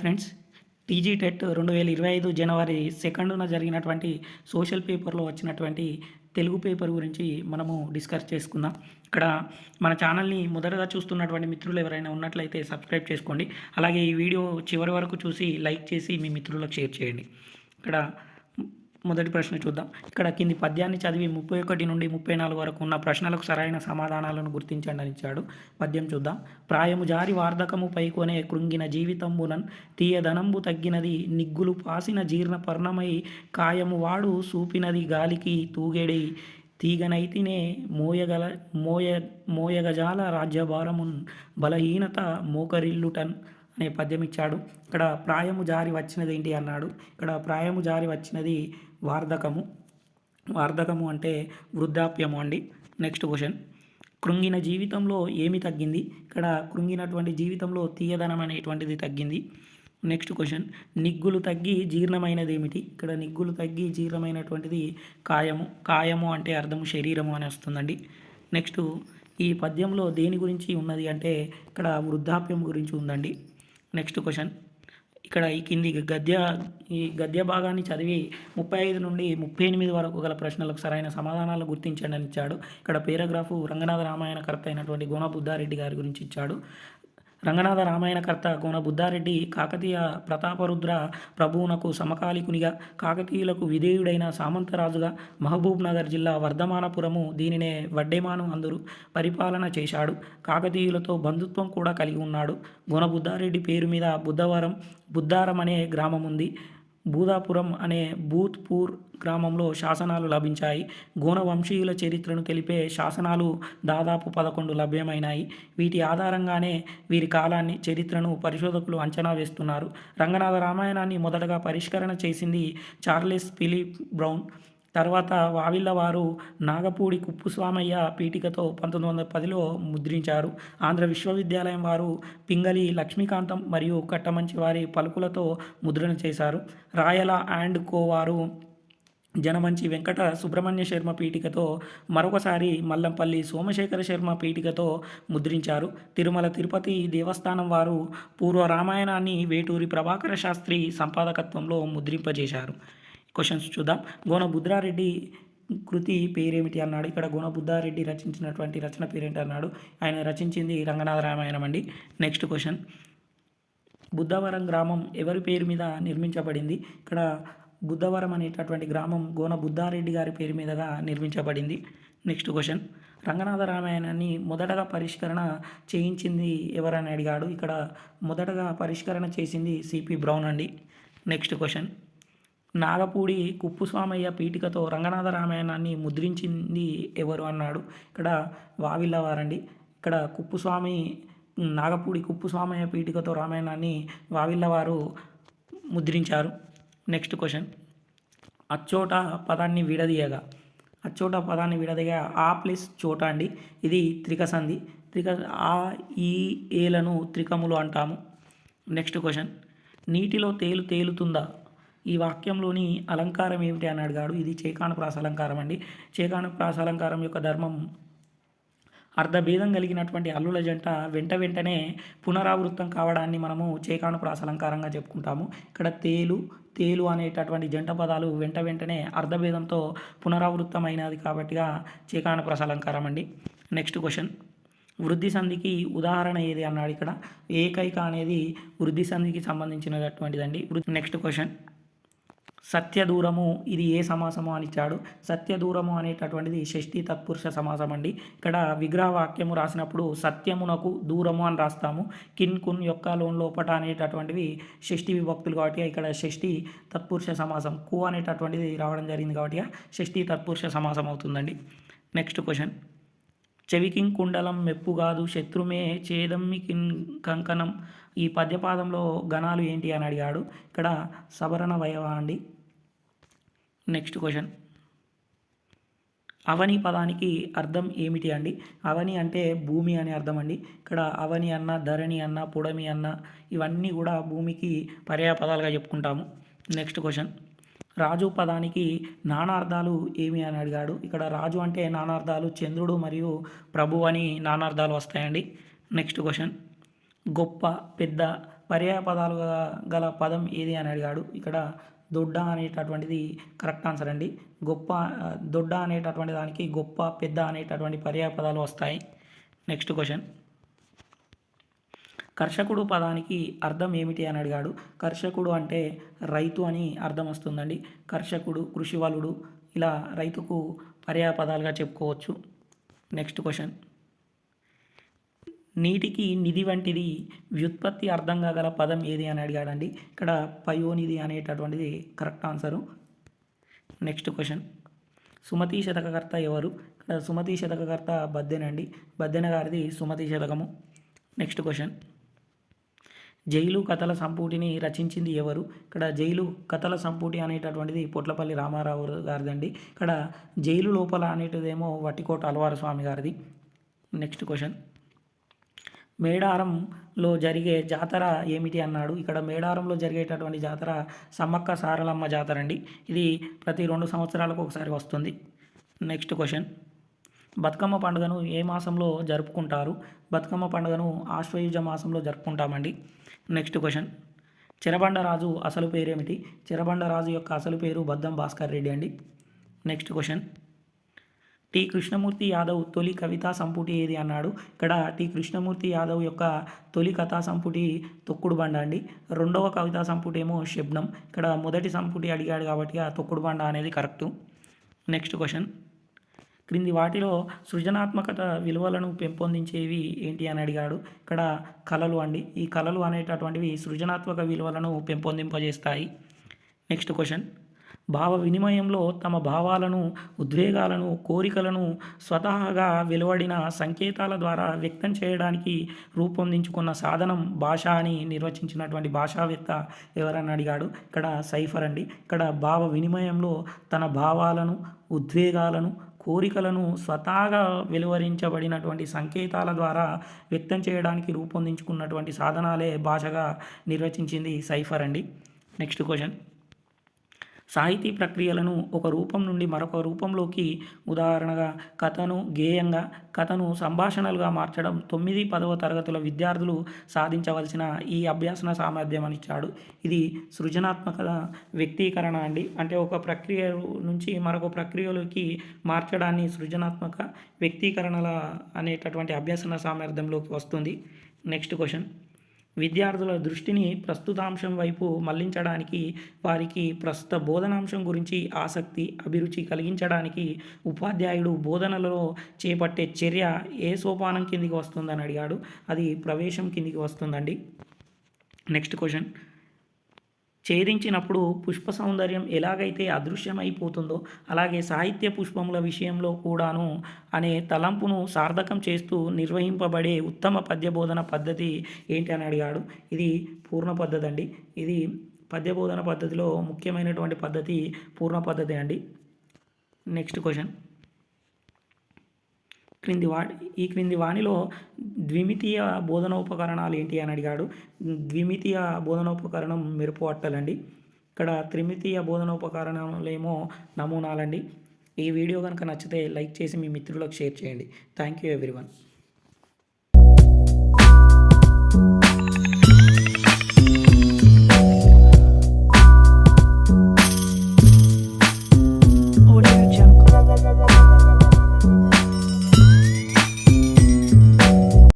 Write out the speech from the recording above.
Friends, TG TET 2025 జనవరి 2న జరిగినటువంటి social పేపర్లో వచ్చినటువంటి తెలుగు పేపర్ గురించి మనము డిస్కస్ చేసుకుందాం. ఇక్కడ మన ఛానల్ని మొదటగా చూస్తున్నటువంటి మిత్రులు ఎవరైనా ఉన్నట్లయితే సబ్స్క్రైబ్ చేసుకోండి. అలాగే ఈ వీడియో చివరి వరకు చూసి లైక్ చేసి మీ మిత్రులకు షేర్ చేయండి. ఇక్కడ మొదటి ప్రశ్న చూద్దాం. ఇక్కడ కింది పద్యాన్ని చదివి 31 నుండి 34 వరకు ఉన్న ప్రశ్నలకు సరైన సమాధానాలను గుర్తించండి అని ఇచ్చాడు. పద్యం చూద్దాం. ప్రాయము జారి వార్ధకము పైకొనే కృంగిన జీవితంబునన్ తీయదనంబు తగ్గినది నిగ్గులు పాసిన జీర్ణ పర్ణమై కాయము వాడు సూపినది గాలికి తూగెడి తీగనైతినే మోయగజాల రాజ్యభారమున్ బలహీనత మోకరిల్లుటన్ అనే పద్యం ఇచ్చాడు. ఇక్కడ ప్రాయము జారి వచ్చినది ఏంటి అన్నాడు. ఇక్కడ ప్రాయము జారి వచ్చినది వార్ధకము అంటే వృద్ధాప్యము అండి. నెక్స్ట్ క్వశ్చన్, కృంగిన జీవితంలో ఏమి తగ్గింది? ఇక్కడ కృంగినటువంటి జీవితంలో తీయదనం అనేటువంటిది తగ్గింది. నెక్స్ట్ క్వశ్చన్, నిగ్గులు తగ్గి జీర్ణమైనది ఏమిటి? ఇక్కడ నిగ్గులు తగ్గి జీర్ణమైనటువంటిది కాయము అంటే అర్థము శరీరము అని వస్తుందండి. నెక్స్ట్, ఈ పద్యంలో దేని గురించి ఉన్నది అంటే ఇక్కడ వృద్ధాప్యం గురించి ఉందండి. నెక్స్ట్ క్వశ్చన్, ఇక్కడ ఈ గద్య భాగాన్ని చదివి 35 నుండి 38 వరకు గల ప్రశ్నలకు సరైన సమాధానాలు గుర్తించండి అని ఇచ్చాడు. ఇక్కడ పేరాగ్రాఫు రంగనాథ రామాయణకర్త అయినటువంటి గోన బుద్ధారెడ్డి గారి గురించి ఇచ్చాడు. రంగనాథ రామాయణకర్త గోన బుద్ధారెడ్డి కాకతీయ ప్రతాపరుద్ర ప్రభువునకు సమకాలికునిగా, కాకతీయులకు విధేయుడైన సామంతరాజుగా మహబూబ్ నగర్ జిల్లా వర్ధమానపురము దీనినే వడ్డేమాను అందరూ పరిపాలన చేశాడు. కాకతీయులతో బంధుత్వం కూడా కలిగి ఉన్నాడు. గోన బుద్ధారెడ్డి పేరు మీద బుద్ధారం అనే గ్రామం ఉంది. బూదాపురం అనే బూత్పూర్ గ్రామంలో శాసనాలు లభించాయి. గోన వంశీయుల చరిత్రను తెలిపే శాసనాలు దాదాపు 11 లభ్యమైనాయి. వీటి ఆధారంగానే వీరి కాలాన్ని, చరిత్రను పరిశోధకులు అంచనా వేస్తున్నారు. రంగనాథ రామాయణాన్ని మొదటగా పరిష్కరణ చేసింది చార్లెస్ ఫిలిప్ బ్రౌన్. తర్వాత వావిళ్ళవారు నాగపూడి కుప్పుస్వామయ్య పీఠికతో 1910లో ముద్రించారు. ఆంధ్ర విశ్వవిద్యాలయం వారు పింగళి లక్ష్మీకాంతం మరియు కట్టమంచి వారి పలుకులతో ముద్రణ చేశారు. రాయల అండ్ కో వారు జనమంచి వెంకట సుబ్రహ్మణ్య శర్మ పీఠికతో, మరొకసారి మల్లంపల్లి సోమశేఖర శర్మ పీఠికతో ముద్రించారు. తిరుమల తిరుపతి దేవస్థానం వారు పూర్వ రామాయణాన్ని వేటూరి ప్రభాకర శాస్త్రి సంపాదకత్వంలో ముద్రింపజేశారు. క్వశ్చన్స్ చూద్దాం. గోన బుద్ధారెడ్డి కృతి పేరేమిటి అన్నాడు. ఇక్కడ గోన బుద్ధారెడ్డి రచించినటువంటి రచన పేరేంటి అన్నాడు. ఆయన రచించింది రంగనాథ రామాయణం అండి. నెక్స్ట్ క్వశ్చన్, బుద్ధవరం గ్రామం ఎవరి పేరు మీద నిర్మించబడింది? ఇక్కడ బుద్ధవరం అనేటటువంటి గ్రామం గోన బుద్ధారెడ్డి గారి పేరు మీదుగా నిర్మించబడింది. నెక్స్ట్ క్వశ్చన్, రంగనాథ రామాయణాన్ని మొదటగా పరిష్కరణ చేయించింది ఎవరని అడిగాడు. ఇక్కడ మొదటగా పరిష్కరణ చేసింది సిపి బ్రౌన్ అండి. నెక్స్ట్ క్వశ్చన్, నాగపూడి కుప్పుస్వామయ్య పీఠికతో రంగనాథ రామాయణాన్ని ముద్రించింది ఎవరు అన్నాడు. ఇక్కడ వావిళ్ళవారండి. ఇక్కడ నాగపూడి కుప్పుస్వామయ్య పీఠికతో రామాయణాన్ని వావిళ్ళవారు ముద్రించారు. నెక్స్ట్ క్వశ్చన్, అచ్చోట పదాన్ని విడదీయగా ఆ ప్లస్ చోట అండి. ఇది త్రిక సంధి. ఆ ఈ ఏలను త్రికములు అంటాము. నెక్స్ట్ క్వశ్చన్, నీటిలో తేలుతుందా? ఈ వాక్యంలోని అలంకారం ఏమిటి అని అడిగాడు. ఇది చేకానుప్రాస అలంకారం అండి. చేకానుప్రాస అలంకారం యొక్క ధర్మం అర్ధభేదం కలిగినటువంటి అల్లుల జంట వెంటనే పునరావృతం కావడాన్ని మనము చేకానుప్రాస అలంకారంగా చెప్పుకుంటాము. ఇక్కడ తేలు అనేటటువంటి జంట పదాలు వెంటనే అర్ధభేదంతో పునరావృతమైనది కాబట్టిగా చేకానుప్రాస అలంకారం అండి. నెక్స్ట్ క్వశ్చన్, వృద్ధి సంధికి ఉదాహరణ ఏది అన్నాడు. ఇక్కడ ఏకైక అనేది వృద్ధి సంధికి సంబంధించినటువంటిదండి. నెక్స్ట్ క్వశ్చన్, సత్యదూరము ఇది ఏ సమాసము అని ఇచ్చాడు. సత్యదూరము అనేటటువంటిది షష్ఠీ తత్పురుష సమాసం అండి. ఇక్కడ విగ్రహ వాక్యము రాసినప్పుడు సత్యమునకు దూరము అని రాస్తాము. కిన్ కున్ యొక్క లోన్ లోపట అనేటటువంటివి షష్ఠీ విభక్తులు కాబట్టి ఇక్కడ షష్ఠీ తత్పురుష సమాసం. కు అనేటటువంటిది రావడం జరిగింది కాబట్టి షష్ఠీ తత్పురుష సమాసం అవుతుందండి. నెక్స్ట్ క్వశ్చన్, చెవికిం కుండలం మెప్పుగాదు శత్రుమే చేదమ్మి కంకణం. ఈ పద్యపాదంలో గణాలు ఏంటి అని అడిగాడు. ఇక్కడ సవరణ వయవ అండి. నెక్స్ట్ క్వశ్చన్, అవని పదానికి అర్థం ఏమిటి అండి. అవని అంటే భూమి అని అర్థం అండి. ఇక్కడ అవని అన్న, ధరణి అన్న, పుడమి అన్న ఇవన్నీ కూడా భూమికి పర్యాయపదాలుగా చెప్పుకుంటాము. నెక్స్ట్ క్వశ్చన్, రాజు పదానికి నానార్థాలు ఏమి అని అడిగాడు. ఇక్కడ రాజు అంటే నానార్థాలు చంద్రుడు మరియు ప్రభు అని నానార్థాలు వస్తాయండి. నెక్స్ట్ క్వశ్చన్, గొప్ప, పెద్ద, పర్యాయ పదాలు గల పదం ఏది అని అడిగాడు. ఇక్కడ దొడ్డ అనేటటువంటిది కరెక్ట్ ఆన్సర్ అండి. గొప్ప దొడ్డ అనేటటువంటి దానికి గొప్ప, పెద్ద అనేటటువంటి పర్యాయ పదాలు వస్తాయి. నెక్స్ట్ క్వశ్చన్, కర్షకుడు పదానికి అర్థం ఏమిటి అని అడిగాడు. కర్షకుడు అంటే రైతు అని అర్థం వస్తుందండి. కర్షకుడు, కృషివలుడు ఇలా రైతుకు పర్యాయ పదాలుగా చెప్పుకోవచ్చు. నెక్స్ట్ క్వశ్చన్, నీటికి నిధి వంటిది వ్యుత్పత్తి అర్థంగా గల పదం ఏది అని అడిగాడండి. ఇక్కడ పయోనిధి అనేటటువంటిది correct answer. Next question, Sumati శతకకర్త ఎవరు? ఇక్కడ సుమతి శతకకర్త బద్దెనండి. బద్దెన గారిది సుమతి శతకము. నెక్స్ట్ క్వశ్చన్, జైలు కథల సంపుటిని రచించింది ఎవరు? ఇక్కడ జైలు కథల సంపుటి అనేటటువంటిది పొట్లపల్లి రామారావు గారిదండి. ఇక్కడ జైలు లోపల అనేటిదేమో వట్టికోట అలవారు స్వామి గారిది. నెక్స్ట్ క్వశ్చన్, మేడారంలో జరిగే జాతర ఏమిటి అన్నాడు. ఇక్కడ మేడారంలో జరిగేటటువంటి జాతర సమ్మక్క సారలమ్మ జాతర అండి. ఇది ప్రతి 2 సంవత్సరాలకు ఒకసారి వస్తుంది. నెక్స్ట్ క్వశ్చన్, బతుకమ్మ పండుగను ఏ మాసంలో జరుపుకుంటారు? బతుకమ్మ పండుగను ఆశ్వయుజ మాసంలో జరుపుకుంటామండి. నెక్స్ట్ క్వశ్చన్, చెరబండరాజు అసలు పేరేమిటి? చెరబండరాజు యొక్క అసలు పేరు బద్దం భాస్కర్ రెడ్డి అండి. Next question, T Krishnamurthy Yadav తొలి కవితా సంపుటి ఏది అన్నాడు. ఇక్కడ టి కృష్ణమూర్తి యాదవ్ యొక్క తొలి కథా సంపుటి తొక్కుడు బండ అండి. రెండవ కవితా సంపుటి ఏమో శబ్నం. ఇక్కడ మొదటి సంపుటి అడిగాడు కాబట్టి ఆ తొక్కుడు బండ అనేది కరెక్టు. నెక్స్ట్ క్వశ్చన్, క్రింది వాటిలో సృజనాత్మకత విలువలను పెంపొందించేవి ఏంటి అని అడిగాడు. ఇక్కడ కళలు అండి. ఈ కళలు అనేటటువంటివి సృజనాత్మక విలువలను పెంపొందింపజేస్తాయి. నెక్స్ట్ క్వశ్చన్, భావ వినిమయంలో తమ భావాలను, ఉద్వేగాలను, కోరికలను స్వతహాగా వెలువడిన సంకేతాల ద్వారా వ్యక్తం చేయడానికి రూపొందించుకున్న సాధనం భాష అని నిర్వచించినటువంటి భాషావేత్త ఎవరని అడిగాడు. ఇక్కడ సైఫర్ అండి. ఇక్కడ భావ వినిమయంలో తన భావాలను, ఉద్వేగాలను, కోరికలను స్వతహాగా వెలువరించబడినటువంటి సంకేతాల ద్వారా వ్యక్తం చేయడానికి రూపొందించుకున్నటువంటి సాధనాలే భాషగా నిర్వచించింది సైఫర్ అండి. నెక్స్ట్ క్వశ్చన్, సాహితీ ప్రక్రియలను ఒక రూపం నుండి మరొక రూపంలోకి, ఉదాహరణగా కథను గేయంగా, కథను సంభాషణలుగా మార్చడం 9, 10వ తరగతుల విద్యార్థులు సాధించవలసిన ఈ అభ్యాసన సామర్థ్యం అని ఇచ్చాడు. ఇది సృజనాత్మక వ్యక్తీకరణ అండి. అంటే ఒక ప్రక్రియ నుంచి మరొక ప్రక్రియలోకి మార్చడాన్ని సృజనాత్మక వ్యక్తీకరణల అనేటటువంటి అభ్యాసన సామర్థ్యంలోకి వస్తుంది. నెక్స్ట్ క్వశ్చన్, విద్యార్థుల దృష్టిని ప్రస్తుతాంశం వైపు మళ్లించడానికి, వారికి ప్రస్తుత బోధనాంశం గురించి ఆసక్తి, అభిరుచి కలిగించడానికి ఉపాధ్యాయుడు బోధనలో చేపట్టే చర్య ఏ సోపానం కిందికి వస్తుందని అడిగాడు. అది ప్రవేశం కిందికి వస్తుందండి. నెక్స్ట్ క్వశ్చన్, ఛేదించినప్పుడు పుష్ప సౌందర్యం ఎలాగైతే అదృశ్యమైపోతుందో అలాగే సాహిత్య పుష్పముల విషయంలో కూడాను అనే తలంపును సార్థకం చేస్తూ నిర్వహింపబడే ఉత్తమ పద్యబోధన పద్ధతి ఏంటి అని అడిగాడు. ఇది పూర్ణ పద్ధతి అండి. ఇది పద్యబోధన పద్ధతిలో ముఖ్యమైనటువంటి పద్ధతి పూర్ణ పద్ధతి అండి. నెక్స్ట్ క్వశ్చన్, క్రింది వానిలో ద్విమితీయ బోధనోపకరణాలు ఏంటి అని అడిగాడు. ద్విమితీయ బోధనోపకరణం మెరుపు అట్టలండి. ఇక్కడ త్రిమితీయ బోధనోపకరణాలేమో నమూనాలండి. ఈ వీడియో కనుక నచ్చితే లైక్ చేసి మీ మిత్రులకు షేర్ చేయండి. Thank you everyone.